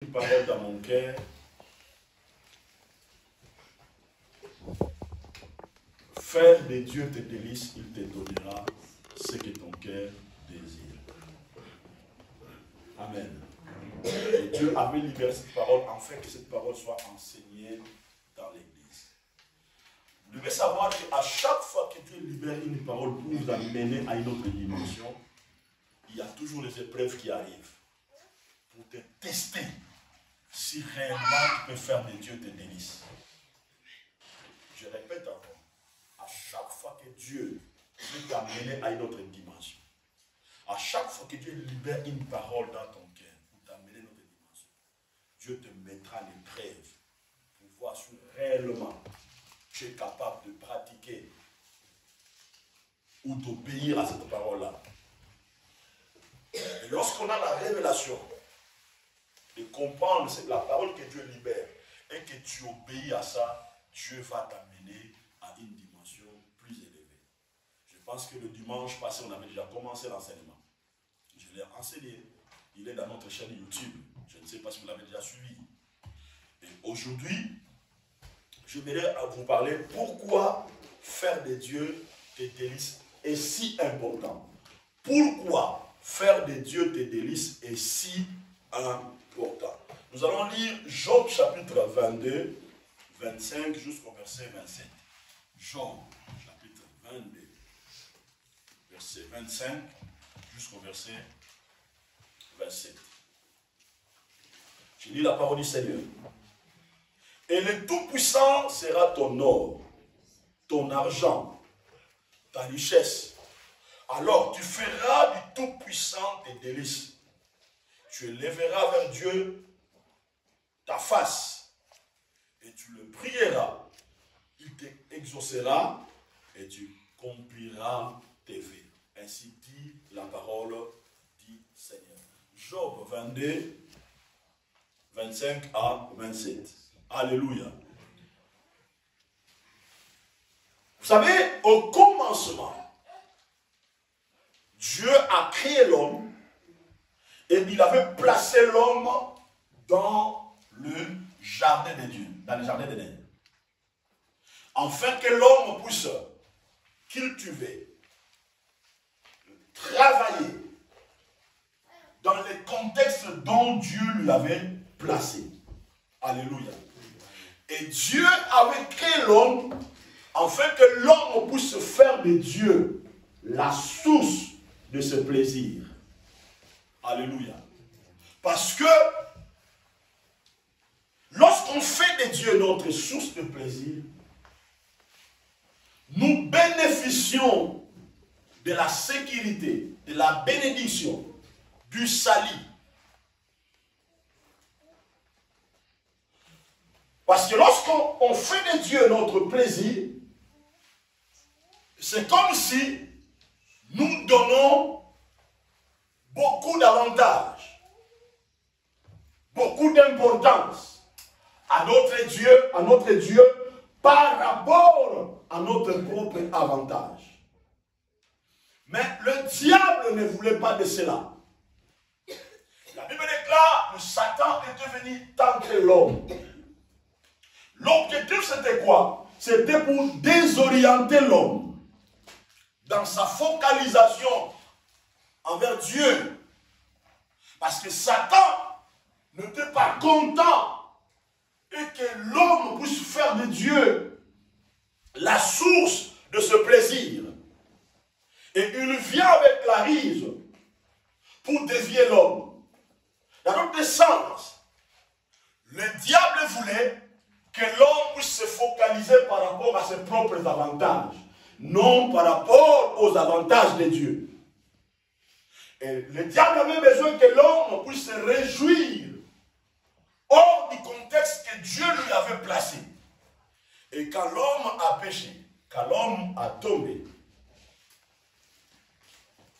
Une parole dans mon cœur. Faire de Dieu tes délices, il te donnera ce que ton cœur désire. Amen. Et Dieu avait libéré cette parole afin que cette parole soit enseignée dans l'Église. Vous devez savoir qu'à chaque fois que Dieu libère une parole pour vous amener à une autre dimension, il y a toujours des épreuves qui arrivent pour te tester si réellement tu peux faire de Dieu tes délices. Je répète encore, à chaque fois que Dieu veut t'amener à une autre dimension, à chaque fois que Dieu libère une parole dans ton cœur pour t'amener à une autre dimension, Dieu te mettra à l'épreuve pour voir si réellement tu es capable de pratiquer ou d'obéir à cette parole-là. Et lorsqu'on a la révélation de comprendre la parole que Dieu libère et que tu obéis à ça, Dieu va t'amener à une dimension plus élevée. Je pense que le dimanche passé, on avait déjà commencé l'enseignement. Je l'ai enseigné. Il est dans notre chaîne YouTube. Je ne sais pas si vous l'avez déjà suivi. Et aujourd'hui, je voudrais vous parler pourquoi faire de Dieu tes délices est si important. Pourquoi faire de Dieu tes délices est si important. Nous allons lire Job chapitre 22, 25 jusqu'au verset 27. Job chapitre 22, verset 25 jusqu'au verset 27. Je lis la parole du Seigneur. Et le Tout-Puissant sera ton or, ton argent, ta richesse. Alors tu feras du Tout-Puissant tes délices. Tu élèveras vers Dieu ta face et tu le prieras. Il t'exaucera et tu accompliras tes vœux. Ainsi dit la parole du Seigneur. Job 22, 25 à 27. Alléluia. Vous savez, au commencement, Dieu a créé l'homme et il avait placé l'homme dans le jardin de Dieu, dans le jardin d'Éden. Afin que l'homme puisse cultiver, travailler dans le contexte dont Dieu lui avait placé. Alléluia. Et Dieu avait créé l'homme afin que l'homme puisse faire de Dieu la source de ce plaisir. Alléluia. Parce que lorsqu'on fait de Dieu notre source de plaisir, nous bénéficions de la sécurité, de la bénédiction, du salut. Parce que lorsqu'on fait de Dieu notre plaisir, c'est comme si nous donnons beaucoup d'avantages, beaucoup d'importance à notre Dieu par rapport à notre propre avantage. Mais le diable ne voulait pas de cela. La Bible déclare que Satan est devenu tenter l'homme. L'objectif c'était quoi? C'était pour désorienter l'homme dans sa focalisation envers Dieu. Parce que Satan n'était pas content et que l'homme puisse faire de Dieu la source de ce plaisir. Et il vient avec la ruse pour dévier l'homme. Dans notre sens, le diable voulait que l'homme puisse se focaliser par rapport à ses propres avantages, non par rapport aux avantages de Dieu. Et le diable avait besoin que l'homme puisse se réjouir hors du contexte que Dieu lui avait placé. Et quand l'homme a péché, quand l'homme a tombé,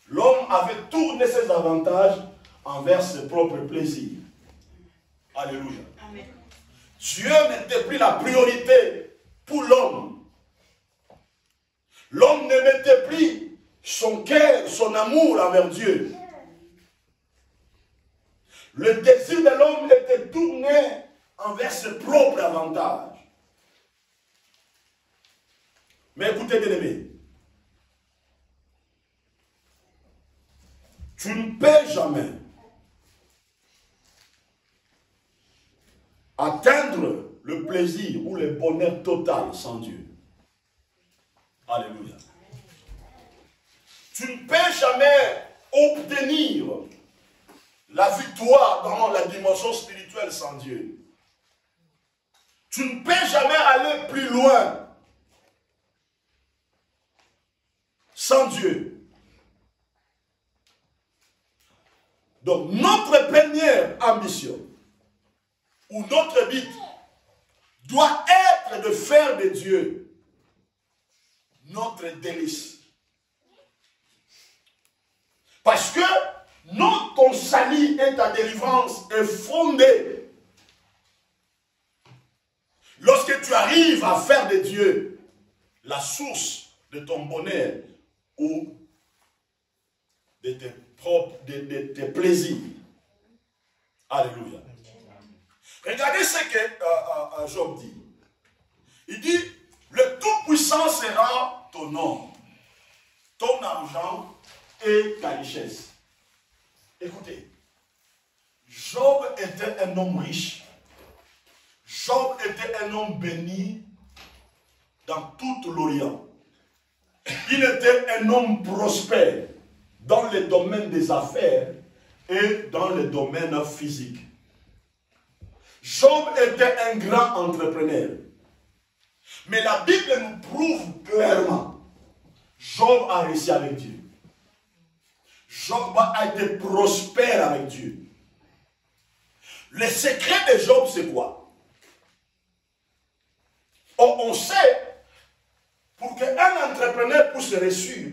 l'homme avait tourné ses avantages envers ses propres plaisirs. Alléluia. Amen. Dieu n'était plus la priorité pour l'homme. L'homme ne mettait plus son cœur, son amour envers Dieu. Le désir de l'homme était tourné envers ses propres avantages. Mais écoutez, bien aimé, tu ne peux jamais atteindre le plaisir ou le bonheur total sans Dieu. Alléluia. Tu ne peux jamais obtenir la victoire dans la dimension spirituelle sans Dieu. Tu ne peux jamais aller plus loin sans Dieu. Donc notre première ambition ou notre but doit être de faire de Dieu notre délice. Parce que ton salut et ta délivrance est fondée lorsque tu arrives à faire de Dieu la source de ton bonheur ou de tes propres, de tes plaisirs. Alléluia. Regardez ce que Job dit. Il dit, le Tout-Puissant sera ton or, ton argent et ta richesse. Écoutez, Job était un homme riche. Job était un homme béni dans tout l'Orient. Il était un homme prospère dans le domaine des affaires et dans le domaine physique. Job était un grand entrepreneur. Mais la Bible nous prouve clairement, Job a réussi avec Dieu. Job a été prospère avec Dieu. Le secret de Job, c'est quoi? On sait, pour qu'un entrepreneur puisse réussir,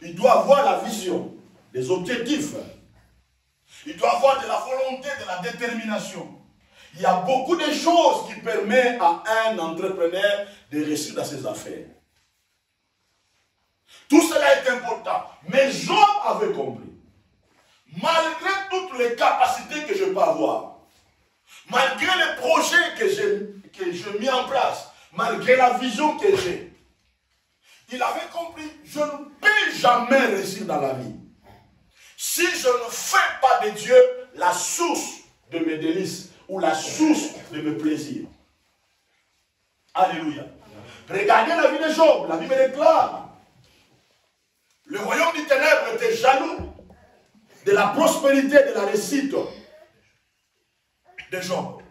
il doit avoir la vision, les objectifs. Il doit avoir de la volonté, de la détermination. Il y a beaucoup de choses qui permettent à un entrepreneur de réussir dans ses affaires. Tout cela est important. Mais Job avait compris. Malgré toutes les capacités que je peux avoir, malgré les projets que j'ai mis en place, malgré la vision que j'ai, il avait compris, je ne peux jamais réussir dans la vie si je ne fais pas de Dieu la source de mes délices ou la source de mes plaisirs. Alléluia. Regardez la vie de Job, la Bible déclare. Le royaume des ténèbres était jaloux de la prospérité, de la réussite de Job.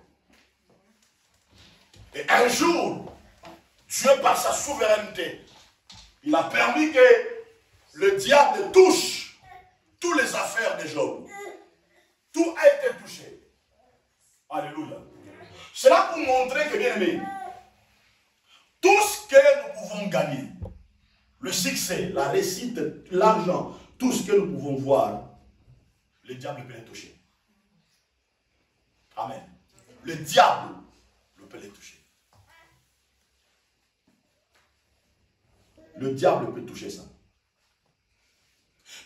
Et un jour, Dieu, par sa souveraineté, il a permis que le diable touche toutes les affaires de Job. Tout a été touché. Alléluia. C'est là pour montrer que, bien aimé, tout ce que nous pouvons gagner, le succès, la réussite, l'argent, tout ce que nous pouvons voir, le diable peut les toucher. Amen. Le diable peut les toucher. Le diable peut toucher ça.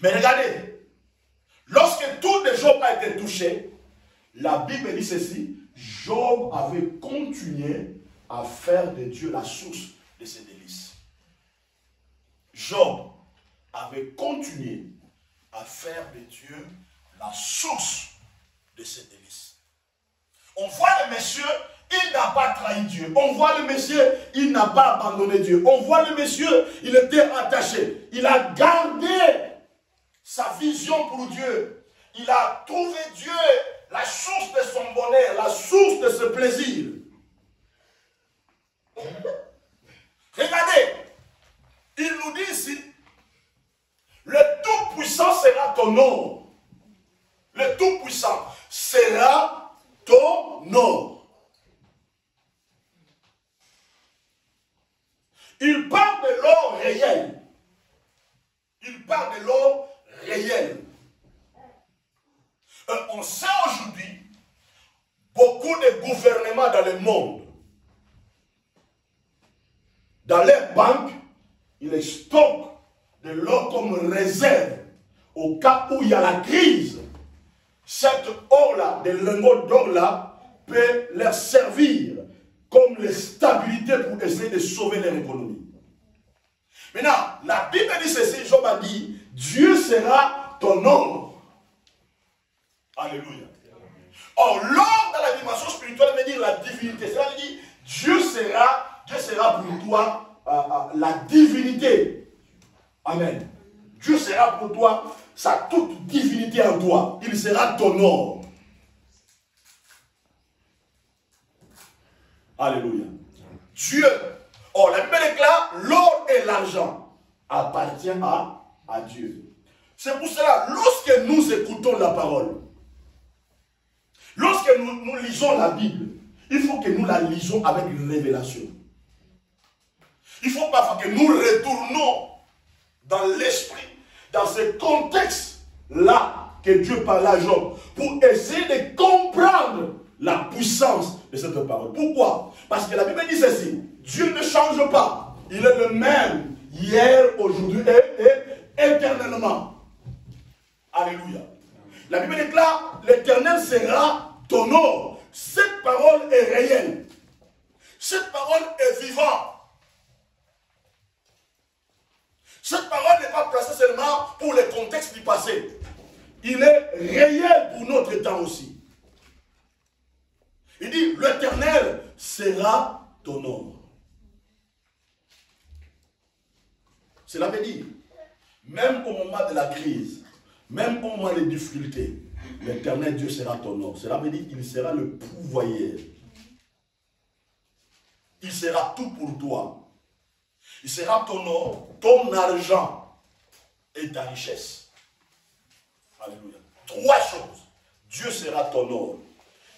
Mais regardez, lorsque tout de Job a été touché, la Bible dit ceci, Job avait continué à faire de Dieu la source de ses délices. Job avait continué à faire de Dieu la source de ses délices. On voit le monsieur, il n'a pas trahi Dieu. On voit le monsieur, il n'a pas abandonné Dieu. On voit le monsieur, il était attaché. Il a gardé sa vision pour Dieu. Il a trouvé Dieu la source de son bonheur, la source de ce plaisir. Regardez, il nous dit ici, le Tout-Puissant sera ton nom. Le Tout-Puissant sera ton nom. Il parle de l'or réel. Il parle de l'or réel. On sait aujourd'hui, beaucoup de gouvernements dans le monde, dans leurs banques, ils stockent de l'or comme réserve au cas où il y a la crise. cette or-là, des lingots d'or-là, peut leur servir comme les stabilités pour essayer de sauver leur économie. Maintenant, la Bible dit ceci, Job a dit, Dieu sera ton or. Alléluia. Or, l'or dans la dimension spirituelle veut dire la divinité. Cela veut dire, Dieu sera pour toi la divinité. Amen. Dieu sera pour toi sa toute divinité en toi. Il sera ton or. Alléluia. Dieu. Or, la Bible déclare, l'or et l'argent appartiennent à Dieu. C'est pour cela, lorsque nous écoutons la parole, lorsque nous lisons la Bible, il faut que nous la lisons avec une révélation. Il faut parfois que nous retournons dans l'esprit, dans ce contexte-là que Dieu parle à Job, pour essayer de comprendre la puissance de cette parole. Pourquoi? Parce que la Bible dit ceci, Dieu ne change pas. Il est le même hier, aujourd'hui et éternellement. Alléluia. La Bible déclare, l'Éternel sera ton or. Cette parole est réelle. Cette parole est vivante. Cette parole n'est pas placée seulement pour les contextes du passé. Il est réel pour notre temps aussi. Il dit, l'Éternel sera ton or. Cela veut dire, même au moment de la crise, même au moment des difficultés, l'Éternel Dieu sera ton or. Cela veut dire qu'il sera le pourvoyeur. Il sera tout pour toi. Il sera ton or, ton argent et ta richesse. Alléluia. Trois choses. Dieu sera ton or.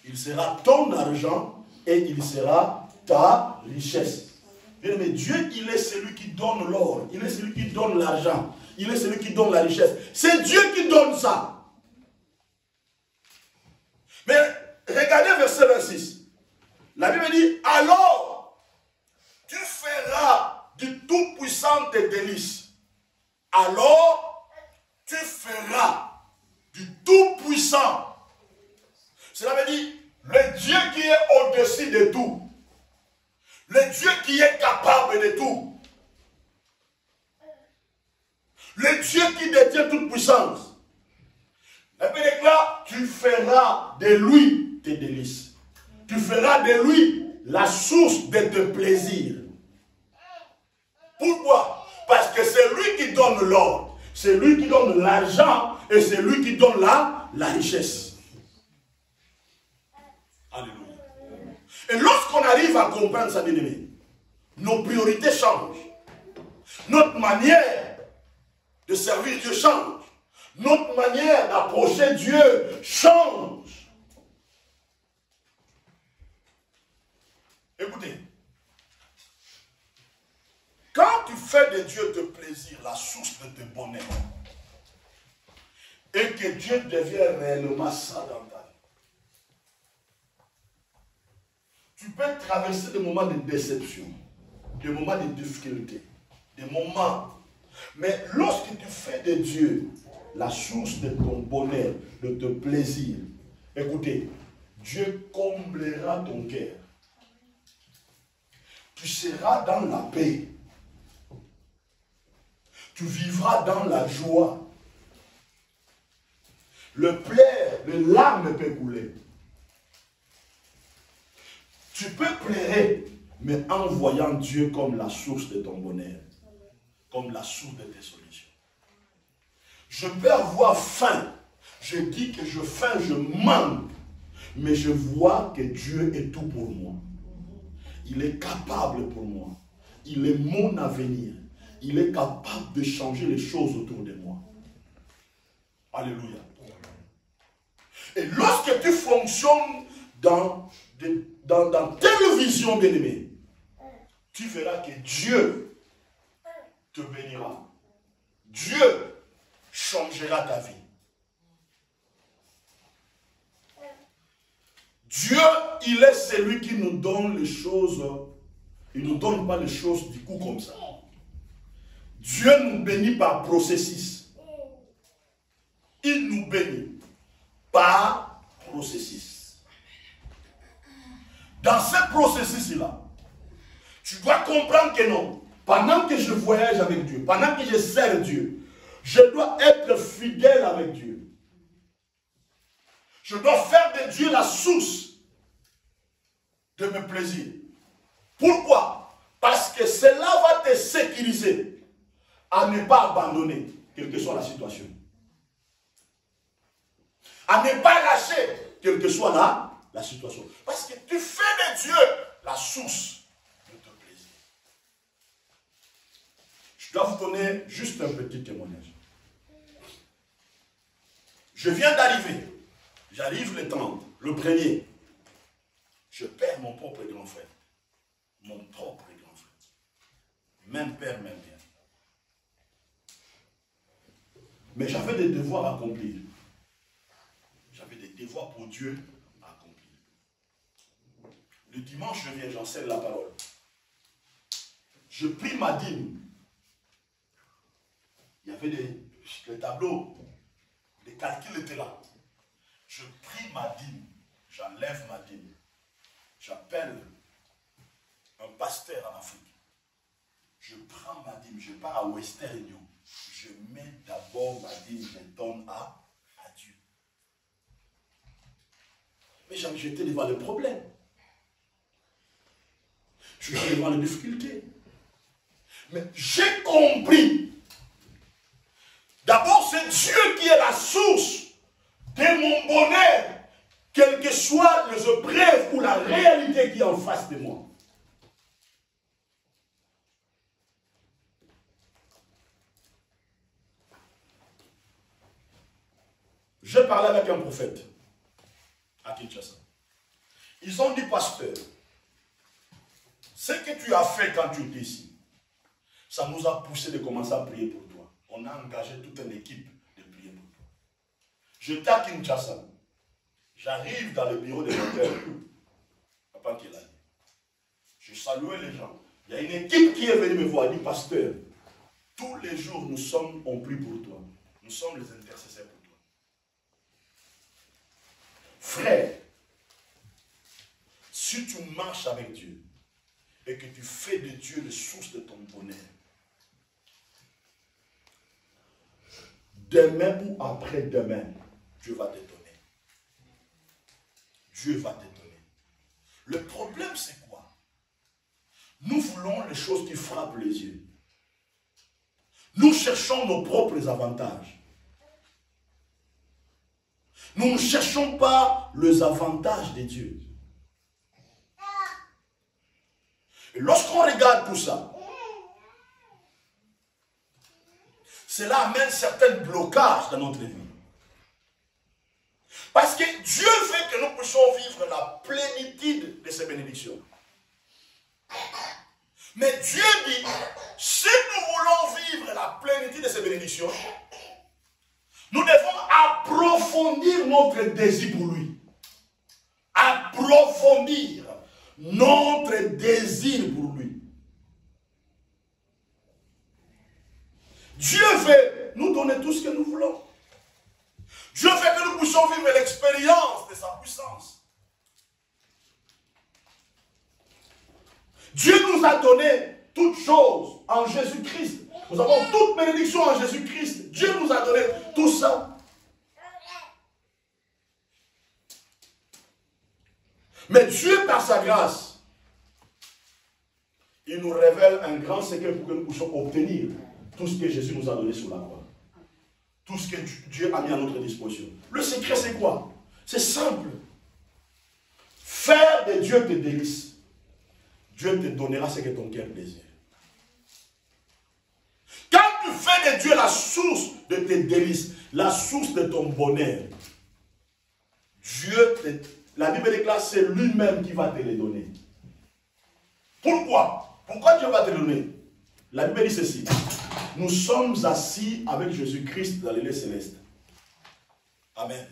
Il sera ton argent et il sera ta richesse. Mais Dieu, il est celui qui donne l'or. Il est celui qui donne l'argent. Il est celui qui donne la richesse. C'est Dieu qui donne ça. Mais regardez verset 26. La Bible dit, alors tu feras du Tout-Puissant tes délices. Alors tu feras du Tout-Puissant. Cela veut dire le Dieu qui est au-dessus de tout. Le Dieu qui est capable de tout. Le Dieu qui détient toute puissance. La Bible déclare, tu feras de lui tes délices. Tu feras de lui la source de tes plaisirs. Pourquoi? Parce que c'est lui qui donne l'or, c'est lui qui donne l'argent et c'est lui qui donne la richesse. Alléluia. Et lorsqu'on arrive à comprendre ça, bien-aimé, nos priorités changent. Notre manière de servir Dieu change. Notre manière d'approcher Dieu change. Écoutez, quand tu fais de Dieu te plaisir, la source de tes bonheur, et que Dieu devient réellement ça dans ta vie, tu peux traverser des moments de déception, des moments de difficulté, des moments. Mais lorsque tu fais de Dieu la source de ton bonheur, de ton plaisir, écoutez, Dieu comblera ton cœur. Tu seras dans la paix. Tu vivras dans la joie. Le pleurs, le larmes peut couler. Tu peux pleurer, mais en voyant Dieu comme la source de ton bonheur, comme la source de tes solutions. Je peux avoir faim. Je dis que je faim, je manque. Mais je vois que Dieu est tout pour moi. Il est capable pour moi. Il est mon avenir. Il est capable de changer les choses autour de moi. Alléluia. Et lorsque tu fonctionnes dans telle vision, bien-aimé, tu verras que Dieu te bénira. Dieu changera ta vie. Dieu, il est celui qui nous donne les choses. Il ne nous donne pas les choses du coup comme ça. Dieu nous bénit par processus. Il nous bénit. par processus. Dans ce processus-là, tu dois comprendre que non. Pendant que je voyage avec Dieu, pendant que je sers Dieu, je dois être fidèle avec Dieu. Je dois faire de Dieu la source de mes plaisirs. Pourquoi? Parce que cela va te sécuriser à ne pas abandonner, quelle que soit la situation. À ne pas lâcher, quelle que soit la situation. Parce que tu fais de Dieu la source de ton plaisir. Je dois vous donner juste un petit témoignage. Je viens d'arriver. J'arrive le 30, le 1er. Je perds mon propre grand frère. Mon propre grand frère. Même père, même mère. Mais j'avais des devoirs à accomplir. J'avais des devoirs pour Dieu à accomplir. Le dimanche, je viens, j'enseigne la parole. Je prie ma dîme. Il y avait des tableaux. Les calculs étaient là. Je prie ma dîme. J'enlève ma dîme. J'appelle un pasteur en Afrique. Je prends ma dîme. Je pars à Western Union. Je mets d'abord ma dîme. Je donne à Dieu. Mais j'étais devant le problème. Je suis devant les difficultés. Mais j'ai compris. D'abord, c'est Dieu qui est la source de mon bonheur, quelles que soient les épreuves ou la réalité qui est en face de moi. J'ai parlé avec un prophète à Kinshasa. Ils ont dit, pasteur, ce que tu as fait quand tu étais ici, ça nous a poussé de commencer à prier pour toi. On a engagé toute une équipe de prier pour toi. J'étais à Kinshasa. J'arrive dans le bureau de mon père. Papa qui est là. Je saluais les gens. Il y a une équipe qui est venue me voir. Elle dit, pasteur, tous les jours on prie pour toi. Nous sommes les intercesseurs pour toi. Frère, si tu marches avec Dieu et que tu fais de Dieu la source de ton bonheur, demain ou après-demain, Dieu va te donner. Dieu va te donner. Le problème, c'est quoi? Nous voulons les choses qui frappent les yeux. Nous cherchons nos propres avantages. Nous ne cherchons pas les avantages de Dieu. Et lorsqu'on regarde tout ça, cela amène certains blocages dans notre vie. Parce que Dieu veut que nous puissions vivre la plénitude de ses bénédictions. Mais Dieu dit, si nous voulons vivre la plénitude de ses bénédictions, nous devons approfondir notre désir pour lui. Approfondir notre désir pour lui. Dieu veut nous donner tout ce que nous voulons. Dieu veut que nous puissions vivre l'expérience de sa puissance. Dieu nous a donné toutes choses en Jésus-Christ. Nous avons toute bénédiction en Jésus-Christ. Dieu nous a donné tout ça. Mais Dieu, par sa grâce, il nous révèle un grand secret pour que nous puissions obtenir tout ce que Jésus nous a donné sur la croix. Tout ce que Dieu a mis à notre disposition. Le secret, c'est quoi? C'est simple. Faire de Dieu tes délices. Dieu te donnera ce que ton cœur désire. Quand tu fais de Dieu la source de tes délices, la source de ton bonheur, la Bible déclare, c'est lui-même qui va te les donner. Pourquoi? Pourquoi Dieu va te donner? La Bible dit ceci. Nous sommes assis avec Jésus-Christ dans les lieux célestes. Amen.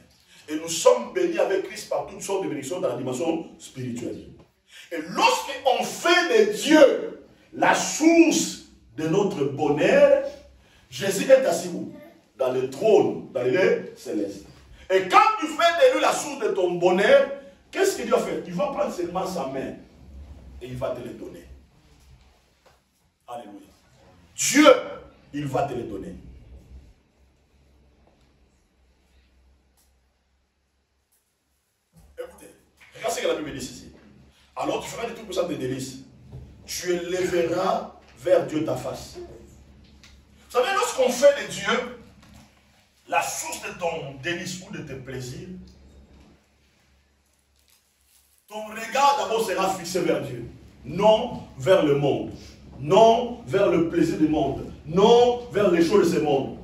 Et nous sommes bénis avec Christ par toutes sortes de bénédictions dans la dimension spirituelle. Et lorsqu'on fait de Dieu la source de notre bonheur, Jésus est assis où? Dans le trône, dans les lieux célestes. Et quand tu fais de lui la source de ton bonheur, qu'est-ce qu'il doit faire? Il va prendre seulement sa main et il va te le donner. Alléluia. Dieu, il va te le donner. Écoutez, regarde ce que la Bible dit ici. Alors tu feras des trucs pour ça de délices. Tu élèveras vers Dieu ta face. Vous savez, lorsqu'on fait de Dieu la source de ton délice ou de tes plaisirs, ton regard d'abord sera fixé vers Dieu. Non vers le monde. Non vers le plaisir du monde. Non vers les choses de ce monde.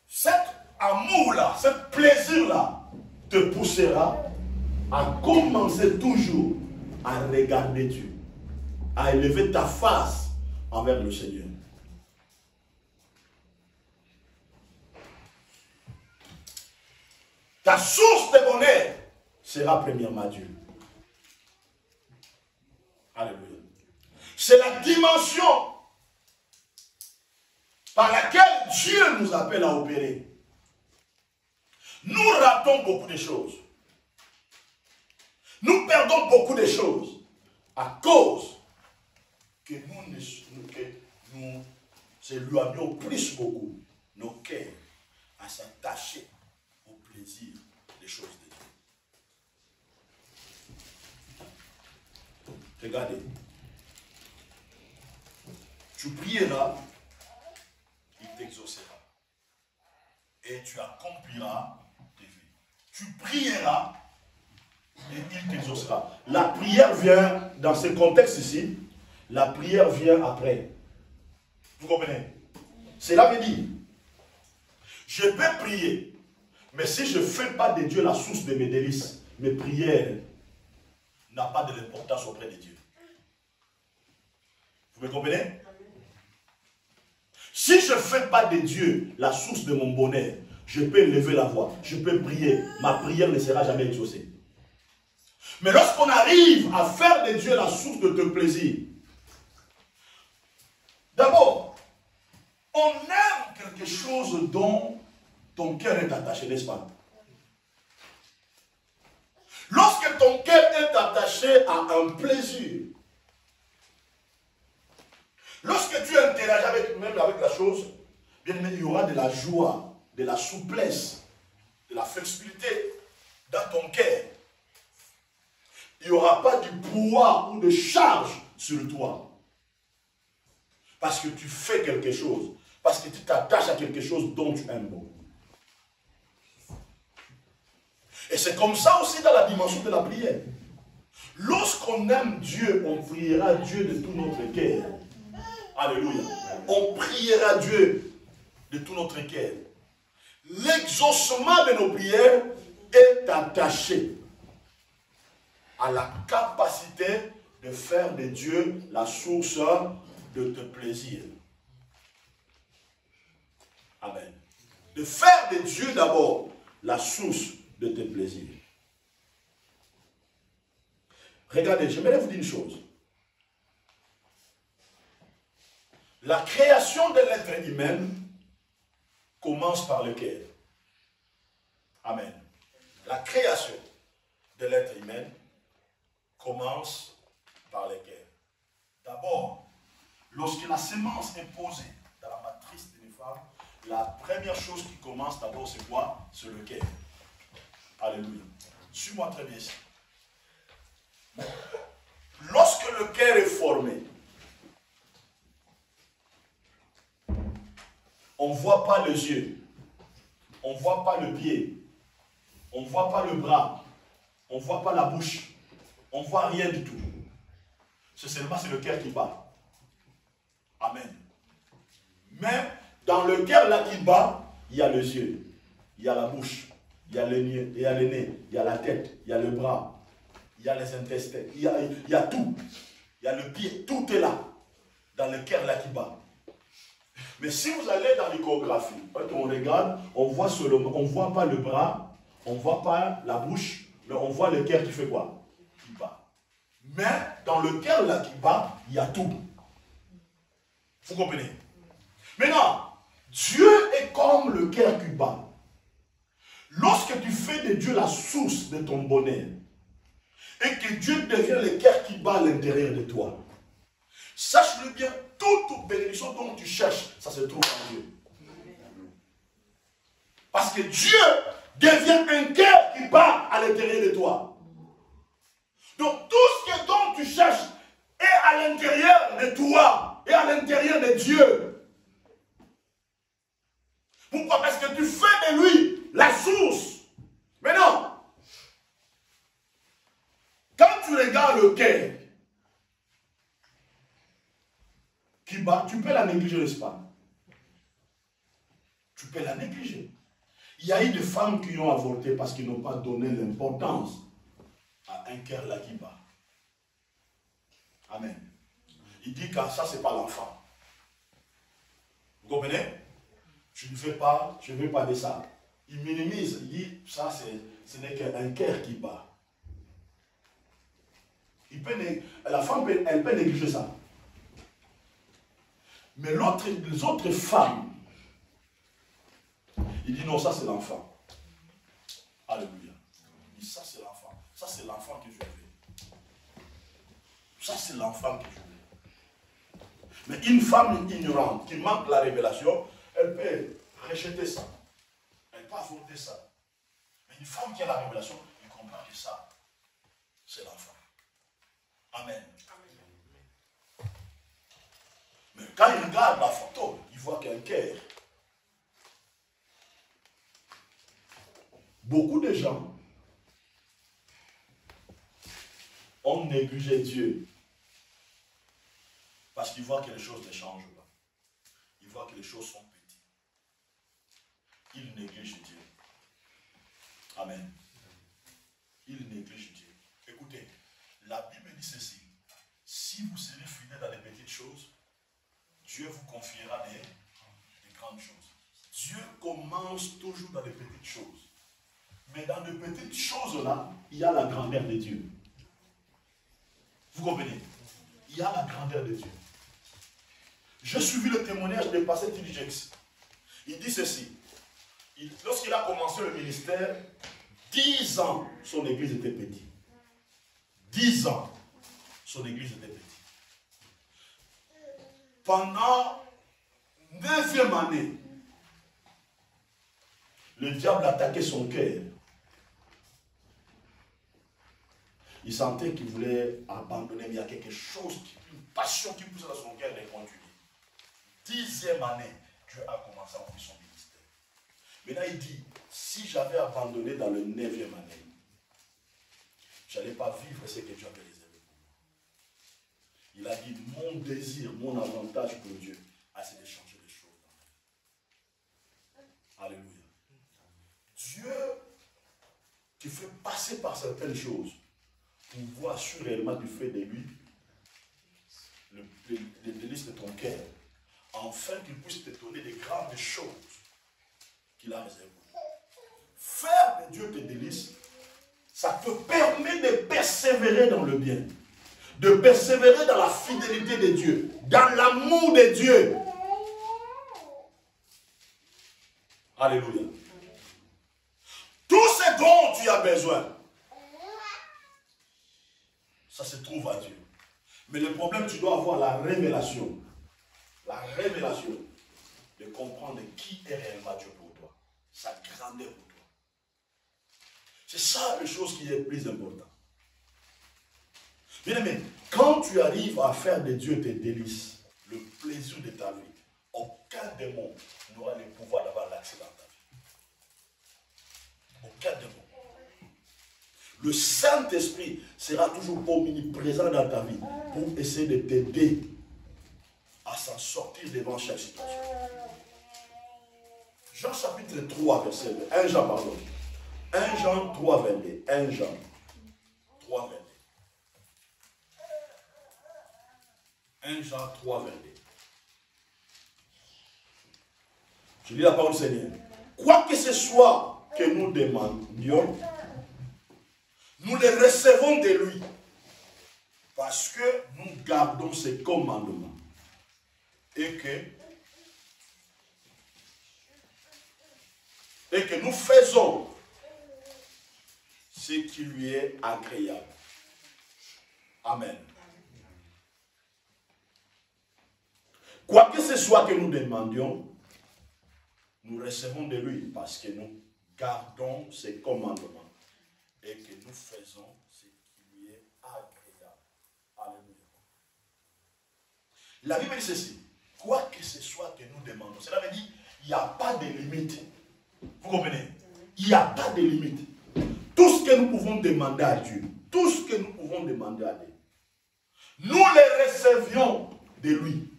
Cet amour-là, ce plaisir-là te poussera à commencer toujours à regarder Dieu. À élever ta face envers le Seigneur. Ta source de bonheur sera premièrement Dieu. Alléluia. C'est la dimension par laquelle Dieu nous appelle à opérer. Nous ratons beaucoup de choses. Nous perdons beaucoup de choses à cause que nous éloignons plus beaucoup nos cœurs à s'attacher au plaisir des choses de Dieu. Regardez. Tu prieras, il t'exaucera. Et tu accompliras tes vies. Tu prieras et il t'exaucera. La prière vient, dans ce contexte ici, la prière vient après. Vous comprenez? Cela veut dire, je peux prier, mais si je ne fais pas de Dieu la source de mes délices, mes prières n'ont pas de l'importance auprès de Dieu. Vous me comprenez? Si je ne fais pas de Dieu la source de mon bonheur, je peux lever la voix, je peux prier, ma prière ne sera jamais exaucée. Mais lorsqu'on arrive à faire de Dieu la source de ton plaisir, d'abord, on aime quelque chose dont ton cœur est attaché, n'est-ce pas? Lorsque ton cœur est attaché à un plaisir, lorsque tu interagis même avec la chose, bien aimé, il y aura de la joie, de la souplesse, de la flexibilité dans ton cœur. Il n'y aura pas du poids ou de charge sur toi. Parce que tu fais quelque chose. Parce que tu t'attaches à quelque chose dont tu aimes beaucoup. Et c'est comme ça aussi dans la dimension de la prière. Lorsqu'on aime Dieu, on priera Dieu de tout notre cœur. Alléluia. On priera Dieu de tout notre cœur. L'exaucement de nos prières est attaché à la capacité de faire de Dieu la source de tes plaisirs. Amen. De faire de Dieu d'abord la source de tes plaisirs. Regardez, j'aimerais vous dire une chose. La création de l'être humain commence par le cœur. Amen. La création de l'être humain commence par le cœur. D'abord, lorsque la semence est posée dans la matrice d'une femme, la première chose qui commence d'abord, c'est quoi? C'est le cœur. Alléluia. Suis-moi très bien ici. Lorsque le cœur est formé, on ne voit pas les yeux, on ne voit pas le pied, on ne voit pas le bras, on ne voit pas la bouche, on ne voit rien du tout. C'est seulement le cœur qui bat. Amen. Mais dans le cœur là qui bat, il y a les yeux, il y a la bouche, il y a le nez, il y a la tête, il y a le bras, il y a les intestins, il y a tout. Il y a le pied, tout est là, dans le cœur là qui bat. Mais si vous allez dans l'échographie, quand on regarde, on voit seulement, on ne voit pas le bras, on ne voit pas la bouche, mais on voit le cœur qui fait quoi? Qui bat. Mais dans le cœur là qui bat, il y a tout. Vous comprenez? Maintenant, Dieu est comme le cœur qui bat. Lorsque tu fais de Dieu la source de ton bonheur, et que Dieu devient le cœur qui bat à l'intérieur de toi, sache-le bien, toute bénédiction dont tu cherches, ça se trouve en Dieu. Parce que Dieu devient un cœur qui bat à l'intérieur de toi. Donc tout ce dont tu cherches est à l'intérieur de toi, et à l'intérieur de Dieu. Pourquoi? Parce que tu fais de lui la source. Mais non. Quand tu regardes le cœur qui bat, tu peux la négliger, n'est-ce pas? Tu peux la négliger. Il y a eu des femmes qui ont avorté parce qu'ils n'ont pas donné l'importance à un cœur là qui bat. Amen. Il dit que ça, ce n'est pas l'enfant. Vous comprenez? Je ne veux pas de ça. Il minimise, il dit, ça, ce n'est qu'un cœur qui bat. La femme, elle peut négliger ça. Mais les autres femmes, il dit non, ça c'est l'enfant. Alléluia. Il dit ça c'est l'enfant. Ça c'est l'enfant que je veux. Ça c'est l'enfant que je veux. Mais une femme ignorante qui manque la révélation, elle peut rejeter ça. Elle peut avorter ça. Mais une femme qui a la révélation, elle comprend que ça, c'est l'enfant. Amen. Mais quand il regarde la photo, il voit qu'il y a un cœur. Beaucoup de gens ont négligé Dieu parce qu'ils voient que les choses ne changent pas. Ils voient que les choses sont petites. Ils négligent Dieu. Amen. Ils négligent Dieu. Écoutez, la Bible dit ceci. Si vous serez fidèles à des petites choses, Dieu vous confiera des grandes choses. Dieu commence toujours dans les petites choses. Mais dans les petites choses-là, il y a la grandeur de Dieu. Vous comprenez? Il y a la grandeur de Dieu. J'ai suivi le témoignage de pasteur Tiljex. Il dit ceci. Lorsqu'il a commencé le ministère, 10 ans, son église était petite. 10 ans, son église était petite. Pendant 9e année, le diable attaquait son cœur. Il sentait qu'il voulait abandonner, mais il y a quelque chose, une passion qui poussait dans son cœur de continuer. 10e année, Dieu a commencé à ouvrir son ministère. Maintenant, il dit, si j'avais abandonné dans le 9e année, je n'allais pas vivre ce que Dieu avait réservé pour moi. Il a dit, mon désir, mon avantage pour Dieu, c'est de changer les choses dans ma vie. Alléluia. Dieu qui fait passer par certaines choses pour voir assurément du fait de lui les délices de ton cœur, afin qu'il puisse te donner des grandes choses qu'il a réservées pour toi. Faire de Dieu tes délices, ça te permet de persévérer dans le bien, de persévérer dans la fidélité de Dieu, dans l'amour de Dieu. Alléluia. Tout ce dont tu as besoin, ça se trouve à Dieu. Mais le problème, tu dois avoir la révélation. La révélation de comprendre qui est réellement Dieu pour toi. Sa grandeur pour toi. C'est ça la chose qui est le plus important. Bien aimé, quand tu arrives à faire de Dieu tes délices, le plaisir de ta vie, aucun démon n'aura le pouvoir d'avoir l'accès dans ta vie. Aucun démon. Le Saint-Esprit sera toujours omniprésent dans ta vie pour essayer de t'aider à s'en sortir devant chaque situation. Jean chapitre 3, verset 2. 1 Jean, pardon. 1 Jean 3, 22. 1 Jean 3, 22. 1 Jean 3, 22. Je lis la parole du Seigneur. Quoi que ce soit que nous demandions, nous les recevons de lui. Parce que nous gardons ses commandements. Et que nous faisons ce qui lui est agréable. Amen. Quoi que ce soit que nous demandions, nous recevons de lui parce que nous gardons ses commandements et que nous faisons ce qui lui est agréable. Alléluia. La Bible dit ceci. Quoi que ce soit que nous demandons, cela veut dire qu'il n'y a pas de limite. Vous comprenez? Il n'y a pas de limite. Tout ce que nous pouvons demander à Dieu, tout ce que nous pouvons demander à Dieu, nous les recevions de lui.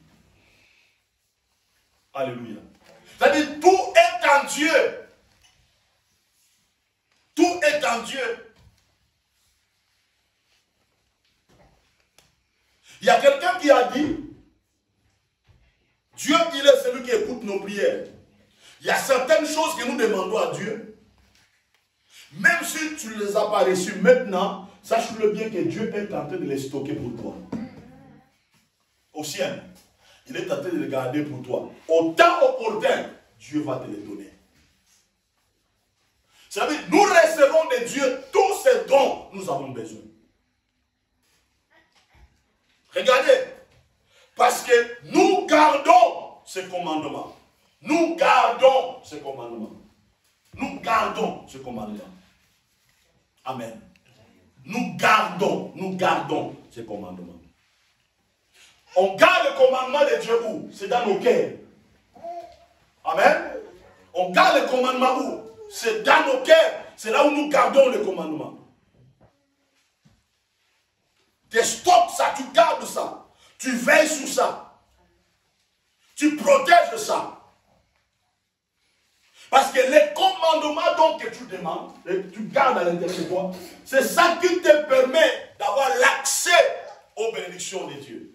Alléluia. C'est-à-dire, tout est en Dieu. Tout est en Dieu. Il y a quelqu'un qui a dit, Dieu, il est celui qui écoute nos prières. Il y a certaines choses que nous demandons à Dieu. Même si tu ne les as pas reçues maintenant, sache-le bien que Dieu est en train de les stocker pour toi. Au ciel. Il est en train de les garder pour toi. Au temps opportun, Dieu va te les donner. Ça veut dire, nous recevons de Dieu tout ce dont nous avons besoin. Regardez. Parce que nous gardons ce commandement. Nous gardons ce commandement. Nous gardons ce commandement. Amen. Nous gardons ce commandement. On garde le commandement de Dieu où? C'est dans nos cœurs. Amen. On garde le commandement où? C'est dans nos cœurs. C'est là où nous gardons le commandement. Tu stockes ça, tu gardes ça. Tu veilles sur ça. Tu protèges ça. Parce que les commandements donc que tu demandes, et tu gardes à l'intérieur de toi, c'est ça qui te permet d'avoir l'accès aux bénédictions de Dieu.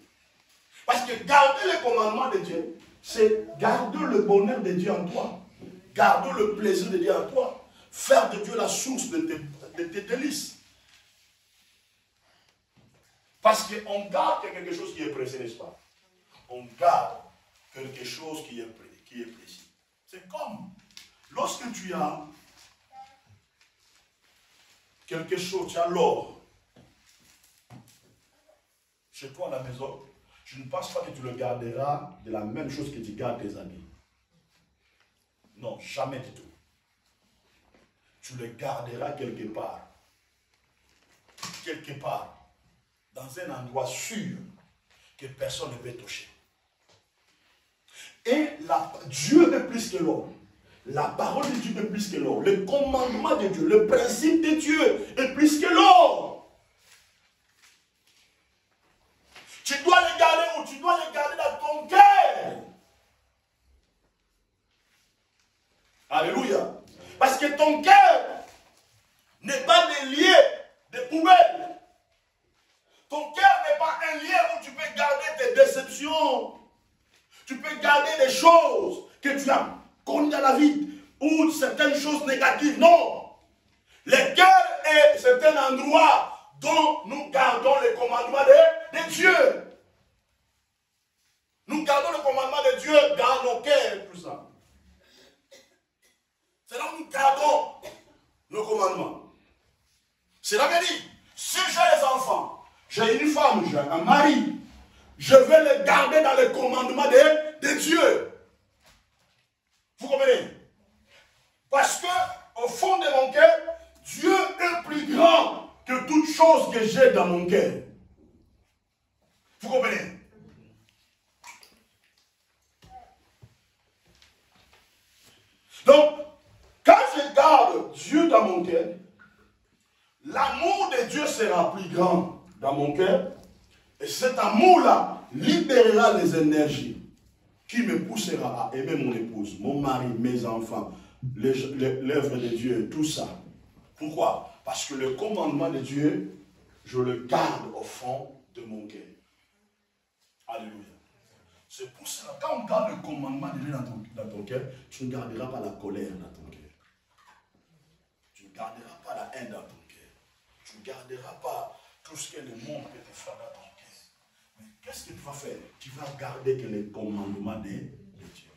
Parce que garder les commandements de Dieu, c'est garder le bonheur de Dieu en toi. Garder le plaisir de Dieu en toi. Faire de Dieu la source de tes délices. Parce qu'on garde quelque chose qui est précieux, n'est-ce pas? On garde quelque chose qui est précieux. C'est comme lorsque tu as quelque chose, tu as l'or chez toi à la maison, je ne pense pas que tu le garderas de la même chose que tu gardes tes habits. Non, jamais du tout. Tu le garderas quelque part. Quelque part. Dans un endroit sûr que personne ne peut toucher. Et Dieu est plus que l'or. La parole de Dieu est plus que l'or. Le commandement de Dieu, le principe de Dieu est plus que l'or. Tu dois le garder où? Tu dois le garder dans ton cœur. Alléluia. Parce que ton cœur n'est pas des lieux de poubelles. Ton cœur n'est pas un lieu où tu peux garder tes déceptions. Tu peux garder des choses que tu as connues dans la vie ou certaines choses négatives. Non. Le cœur c'est un endroit dont nous gardons les commandements de Dieu. Nous gardons le commandement de Dieu dans nos cœurs et tout ça. C'est là où nous gardons le commandement. C'est là que dit, si j'ai des enfants, j'ai une femme, j'ai un mari, je vais les garder dans le commandement de Dieu. Vous comprenez? Parce que au fond de mon cœur, Dieu est plus grand que toute chose que j'ai dans mon cœur. Vous comprenez? Donc, quand je garde Dieu dans mon cœur, l'amour de Dieu sera plus grand dans mon cœur. Et cet amour-là libérera les énergies qui me poussera à aimer mon épouse, mon mari, mes enfants, l'œuvre de Dieu, tout ça. Pourquoi? Parce que le commandement de Dieu, je le garde au fond de mon cœur. Alléluia. C'est pour cela, quand on garde le commandement de Dieu dans ton cœur, tu ne garderas pas la colère dans ton cœur. Tu ne garderas pas la haine dans ton cœur. Tu ne garderas pas tout ce que le monde peut te faire dans ton cœur. Mais qu'est-ce que tu vas faire? Tu vas garder que les commandements de Dieu.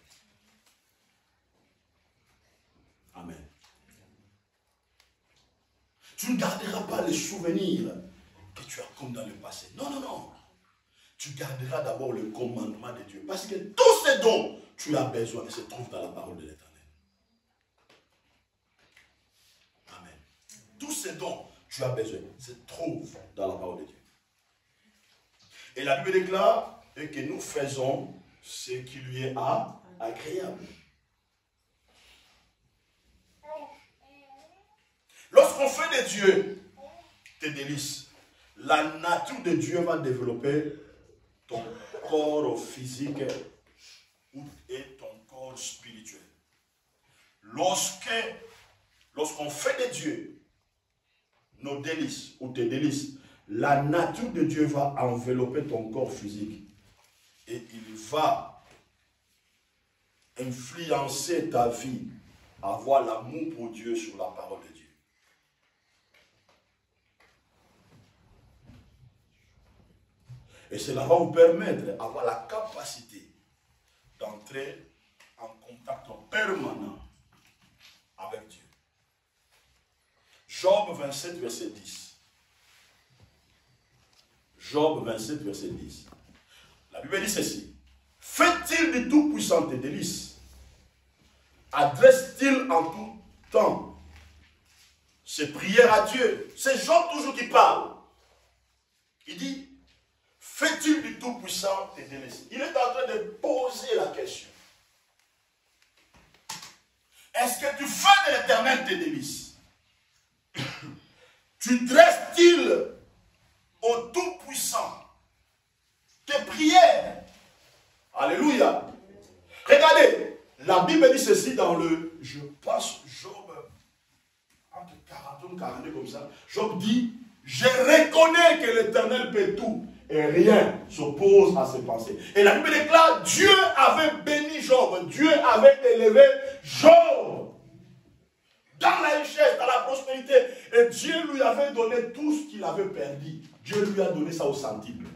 Amen. Tu Tu ne garderas pas les souvenirs que tu as comme dans le passé. Non, non, non. Tu garderas d'abord le commandement de Dieu. Parce que tout ce dont tu as besoin se trouve dans la parole de l'Éternel. Amen. Tout ce dont tu as besoin se trouve dans la parole de Dieu. Et la Bible déclare que nous faisons ce qui lui est agréable. Lorsqu'on fait de Dieu tes délices, la nature de Dieu va développer ton corps physique et ton corps spirituel. Lorsqu'on fait de Dieu nos délices ou tes délices, la nature de Dieu va envelopper ton corps physique et il va influencer ta vie à avoir l'amour pour Dieu sur la parole de Dieu. Et cela va vous permettre d'avoir la capacité d'entrer en contact permanent avec Dieu. Job 27, verset 10. Job 27, verset 10. La Bible dit ceci. Fait-il du Tout-Puissant tes délices? Adresse-t-il en tout temps ses prières à Dieu? C'est Job toujours qui parle. Il dit, fait-il du Tout-Puissant tes délices? Il est en train de poser la question. Est-ce que tu fais de l'Éternel tes délices? Tu dresses-t-il au Tout-Puissant tes prières? Alléluia. Regardez, la Bible dit ceci dans le, je passe Job, entre 41 et 42 comme ça. Job dit, je reconnais que l'Éternel peut tout et rien s'oppose à ses pensées. Et la Bible déclare, Dieu avait béni Job, Dieu avait élevé Job dans la richesse, dans la prospérité. Et Dieu lui avait donné tout ce qu'il avait perdu. Dieu lui a donné ça au centuple.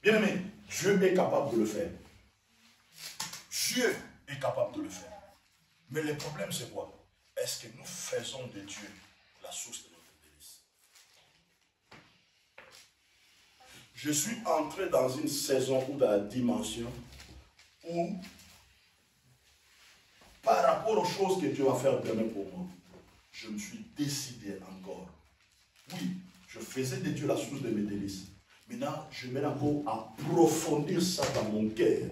Bien aimé, Dieu est capable de le faire. Dieu est capable de le faire. Mais le problème c'est quoi? Est-ce que nous faisons de Dieu la source de notre délice? Je suis entré dans une saison ou dans la dimension où, par rapport aux choses que Dieu va faire demain pour moi, je me suis décidé encore. Oui, je faisais de Dieu la source de mes délices. Maintenant, je mets encore approfondir ça dans mon cœur.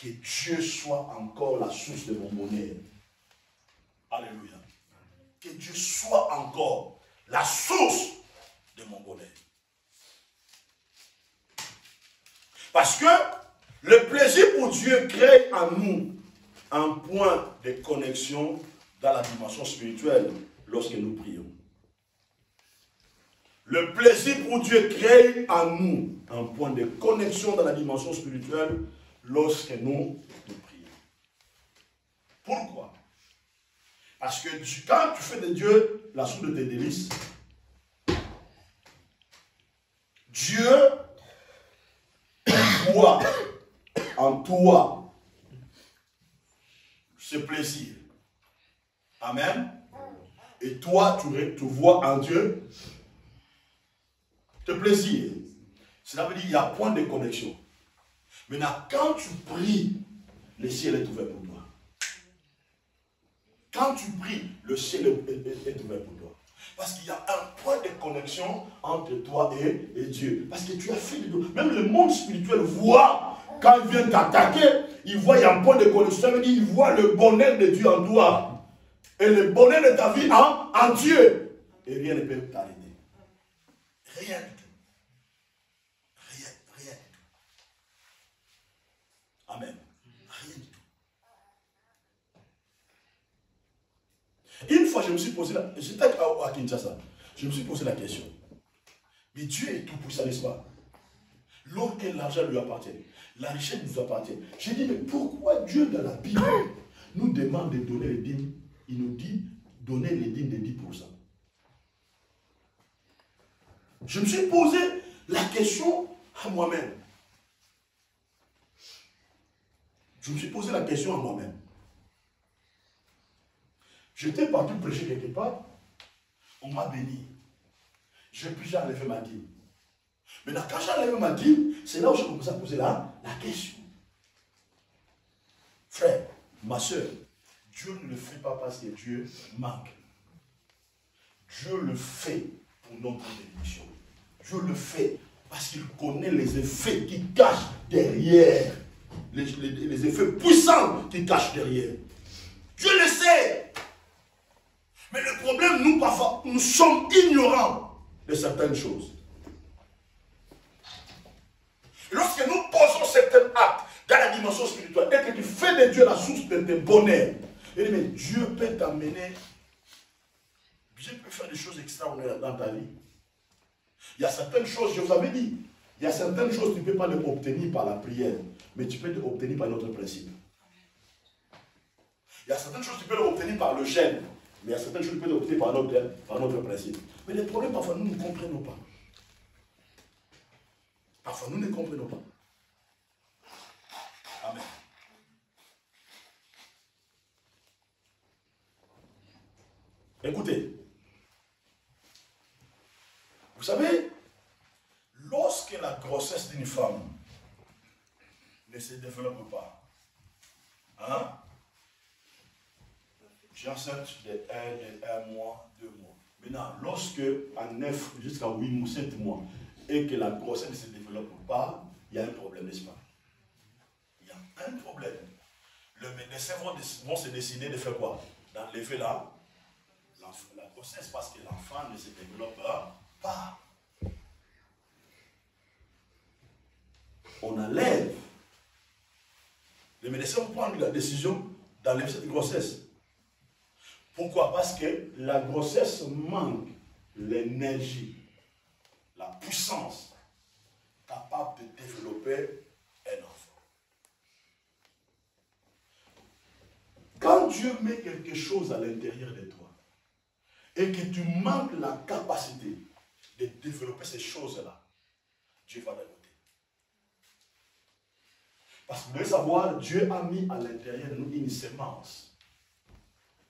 Que Dieu soit encore la source de mon bonheur. Alléluia. Que Dieu soit encore la source de mon bonheur. Parce que le plaisir pour Dieu crée en nous un point de connexion dans la dimension spirituelle lorsque nous prions. Le plaisir pour Dieu crée en nous un point de connexion dans la dimension spirituelle lorsque nous prions. Pourquoi? Parce que quand tu fais de Dieu la source de tes délices, Dieu voit en toi ce plaisir. Amen. Et toi, tu vois en Dieu ce plaisir. Cela veut dire qu'il y a point de connexion. Maintenant, quand tu pries, le ciel est ouvert pour toi. Quand tu pries, le ciel est ouvert pour toi. Parce qu'il y a un point de connexion entre toi et Dieu. Parce que tu as fait de Dieu. Même le monde spirituel voit, quand il vient t'attaquer, il voit qu'il y a un point de connexion. Ça veut dire qu'il voit le bonheur de Dieu en toi. Et le bonheur de ta vie en Dieu. Et rien ne peut t'arrêter. Rien du tout. Rien du tout. Amen. Rien du tout. Une fois, je me suis posé la question. J'étais à Kinshasa. Je me suis posé la question. Mais Dieu est tout puissant, n'est-ce pas? L'or et l'argent lui appartiennent. La richesse nous appartient. J'ai dit, mais pourquoi Dieu, dans la Bible, nous demande de donner les dîmes? Il nous dit, donner les dîmes de 10%. Je me suis posé la question à moi-même. Je me suis posé la question à moi-même. J'étais parti prêcher quelque part. On m'a béni. J'ai pu enlever ma dîme. Maintenant, quand j'ai enlevé ma dîme, c'est là où j'ai commencé à poser la question. Frère, ma soeur, Dieu ne le fait pas parce que Dieu manque. Dieu le fait pour notre bénédiction. Dieu le fait parce qu'il connaît les effets qui cachent derrière. Les effets puissants qui cachent derrière. Dieu le sait. Mais le problème, nous, parfois, nous sommes ignorants de certaines choses. Et lorsque nous posons certains actes dans la dimension spirituelle et que tu fais de Dieu la source de tes bonheurs, et mais Dieu peut t'amener, Dieu peut faire des choses extraordinaires dans ta vie. Il y a certaines choses, je vous avais dit, il y a certaines choses, tu ne peux pas les obtenir par la prière, mais tu peux les obtenir par notre principe. Il y a certaines choses, tu peux les obtenir par le jeûne, mais il y a certaines choses, tu peux les obtenir par notre principe. Mais les problèmes, parfois, nous ne comprenons pas. Parfois, nous ne comprenons pas. Amen. Écoutez, vous savez, lorsque la grossesse d'une femme ne se développe pas, hein, j'ai enceinte de 1 mois, 2 mois. Maintenant, lorsque à 9 jusqu'à 8 mois, 7 mois, et que la grossesse ne se développe pas, il y a un problème, n'est-ce pas? Il y a un problème. Les médecins vont se décider de faire quoi? D'enlever la grossesse parce que l'enfant ne se développe pas. On enlève. Les médecins vont prendre la décision d'enlever cette grossesse. Pourquoi? Parce que la grossesse manque l'énergie, la puissance capable de développer un enfant. Quand Dieu met quelque chose à l'intérieur de toi et que tu manques la capacité de développer ces choses-là, Dieu va l'ajouter. Parce que vous devez savoir, Dieu a mis à l'intérieur de nous une sémence,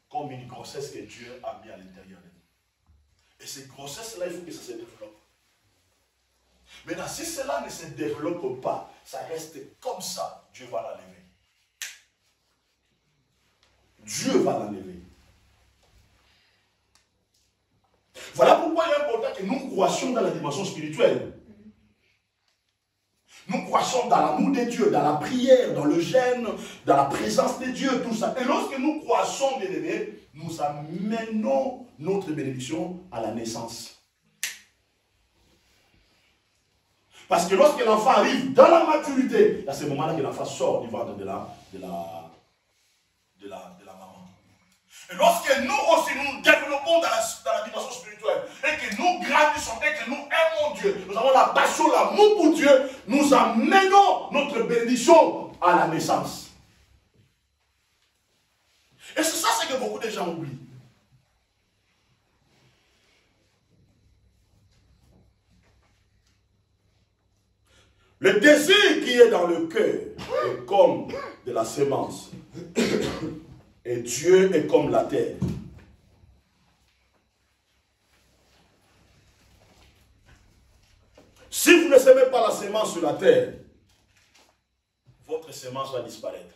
comme une grossesse que Dieu a mis à l'intérieur de nous. Et cette grossesse-là, il faut que ça se développe. Maintenant, si cela ne se développe pas, ça reste comme ça, Dieu va l'enlever. Dieu va l'enlever. Voilà pourquoi il est important que nous croissions dans la dimension spirituelle. Nous croissons dans l'amour de Dieu, dans la prière, dans le jeûne, dans la présence de Dieu, tout ça. Et lorsque nous croissons, bien aimés, nous amenons notre bénédiction à la naissance. Parce que lorsque l'enfant arrive dans la maturité, à ce moment-là que l'enfant sort du ventre de la maman. Et lorsque nous aussi nous développons dans la dimension spirituelle, et que nous grandissons, et que nous aimons Dieu, nous avons la passion, l'amour pour Dieu, nous amenons notre bénédiction à la naissance. Et c'est ça ce que beaucoup de gens oublient. Le désir qui est dans le cœur est comme de la sémence. Et Dieu est comme la terre. Si vous ne semez pas la sémence sur la terre, votre sémence va disparaître.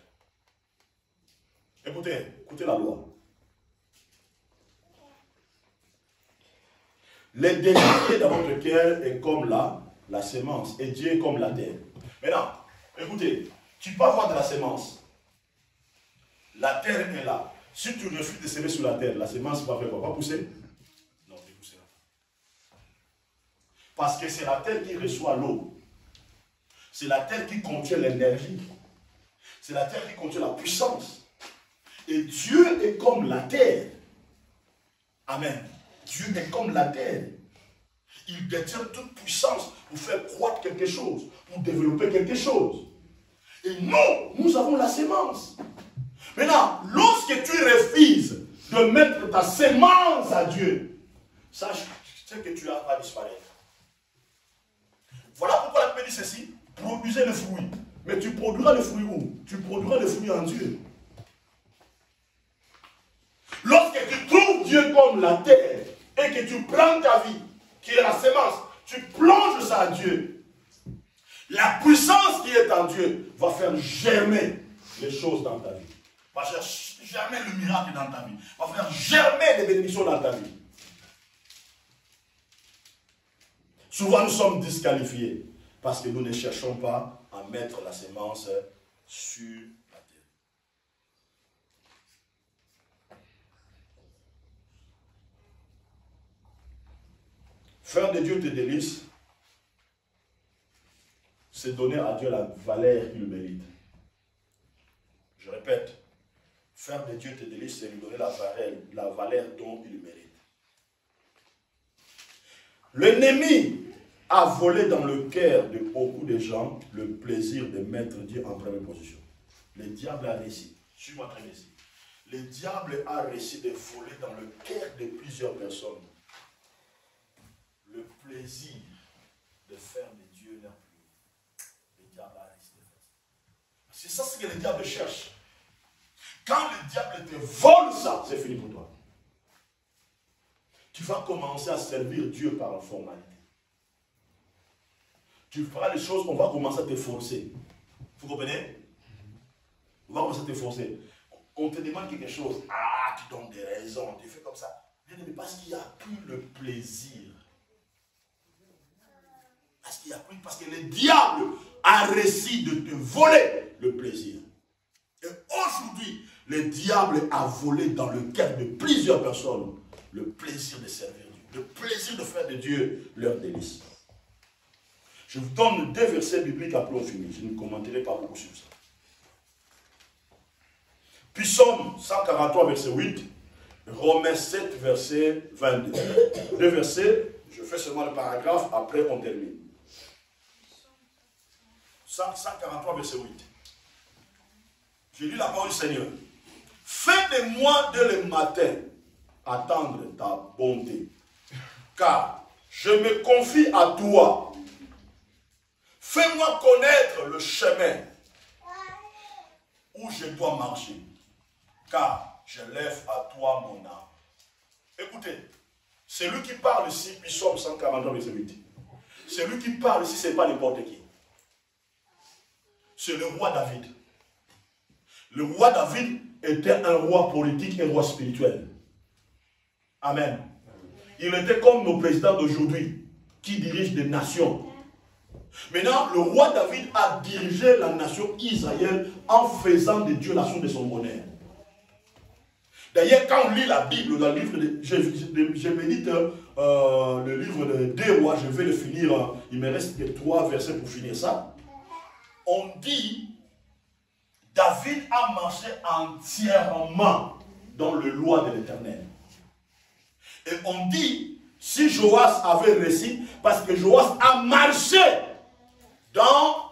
Écoutez la loi. Le désir qui est dans votre cœur est comme la sémence. Et Dieu est comme la terre. Maintenant, écoutez, tu peux avoir de la sémence. La terre est là. Si tu refuses de semer sur la terre, la sémence va faire quoi? Va pousser? Non, ne poussera pas. Parce que c'est la terre qui reçoit l'eau. C'est la terre qui contient l'énergie. C'est la terre qui contient la puissance. Et Dieu est comme la terre. Amen. Dieu est comme la terre. Il détient toute puissance pour faire croître quelque chose, pour développer quelque chose. Et nous avons la sémence. Maintenant, lorsque tu refuses de mettre ta sémence à Dieu, sache que tu vas disparaître. Voilà pourquoi la Bible dit ceci, produisez le fruit. Mais tu produiras le fruit où? Tu produiras le fruit en Dieu. Lorsque tu trouves Dieu comme la terre et et que tu prends ta vie, qui est la sémence, tu plonges ça en Dieu, la puissance qui est en Dieu va faire germer les choses dans ta vie. Va faire germer le miracle dans ta vie. Va faire germer les bénédictions dans ta vie. Souvent nous sommes disqualifiés parce que nous ne cherchons pas à mettre la sémence sur la terre. Faire de Dieu tes délices, c'est donner à Dieu la valeur qu'il mérite. Je répète, faire de Dieu tes délices, c'est lui donner la valeur dont il mérite. L'ennemi a volé dans le cœur de beaucoup de gens le plaisir de mettre Dieu en première position. Le diable a réussi. Suis-moi très bien ici. Le diable a réussi de voler dans le cœur de plusieurs personnes le plaisir de faire de Dieu leur plus. Le diable a réussi de faire ça. C'est ça ce que le diable cherche. Quand le diable te vole ça, c'est fini pour toi. Tu vas commencer à servir Dieu par formalité. Tu feras les choses, on va commencer à te forcer. Vous comprenez? On va commencer à te forcer. On te demande quelque chose. Ah, tu donnes des raisons, tu fais comme ça. Mais parce qu'il n'y a plus le plaisir. Parce que le diable a réussi de te voler le plaisir. Et aujourd'hui, le diable a volé dans le cœur de plusieurs personnes le plaisir de servir Dieu, le plaisir de faire de Dieu leur délice. Je vous donne 2 versets bibliques après on finit. Je ne commenterai pas beaucoup sur ça. Puis Psaume 143, verset 8, Romains 7, verset 22. 2 versets, je fais seulement le paragraphe, après on termine. 143, verset 8. J'ai lu la parole du Seigneur. Fais de moi dès le matin attendre ta bonté, car je me confie à toi. Fais-moi connaître le chemin où je dois marcher, car je lève à toi mon âme. Écoutez, celui qui parle ici, puis Psaume 143, verset 8. Celui qui parle ici, ce n'est pas n'importe qui. C'est le roi David. Le roi David était un roi politique et un roi spirituel. Amen. Il était comme nos présidents d'aujourd'hui, qui dirigent des nations. Maintenant, le roi David a dirigé la nation Israël en faisant de Dieu la source de son bonheur. D'ailleurs, quand on lit la Bible, dans le livre de, je médite le livre des rois, je vais le finir, il me reste que 3 versets pour finir ça. On dit, David a marché entièrement dans le loi de l'Éternel. Et on dit, si Joas avait réussi, parce que Joas a marché dans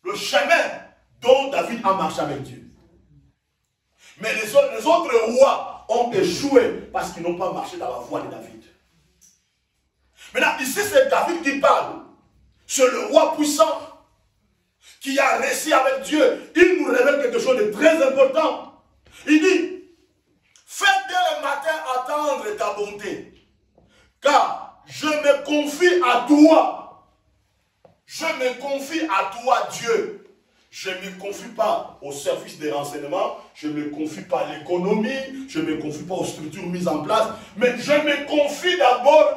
le chemin dont David a marché avec Dieu. Mais les autres rois ont échoué parce qu'ils n'ont pas marché dans la voie de David. Maintenant, ici c'est David qui parle. C'est le roi puissant qui a réussi avec Dieu. Il nous révèle quelque chose de très important. Il dit, fais dès le matin attendre ta bonté, car je me confie à toi. Je me confie à toi, Dieu. Je ne me confie pas au service des renseignements, je ne me confie pas à l'économie, je ne me confie pas aux structures mises en place, mais je me confie d'abord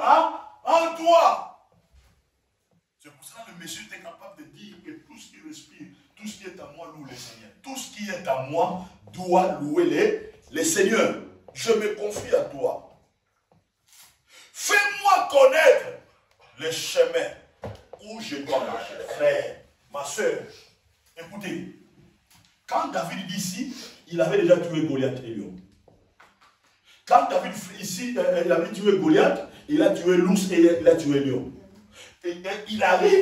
en toi. C'est pour cela que le monsieur était capable de dire que tout ce qui respire, tout ce qui est à moi loue le Seigneur. Tout ce qui est à moi doit louer les seigneurs. Je me confie à toi. Fais-moi connaître les chemins où je dois marcher. Frère, ma soeur, écoutez, quand David dit ici, il avait déjà tué Goliath et lion. Quand David ici, il avait tué Goliath, il a tué l'ours et il a tué lion. Et il arrive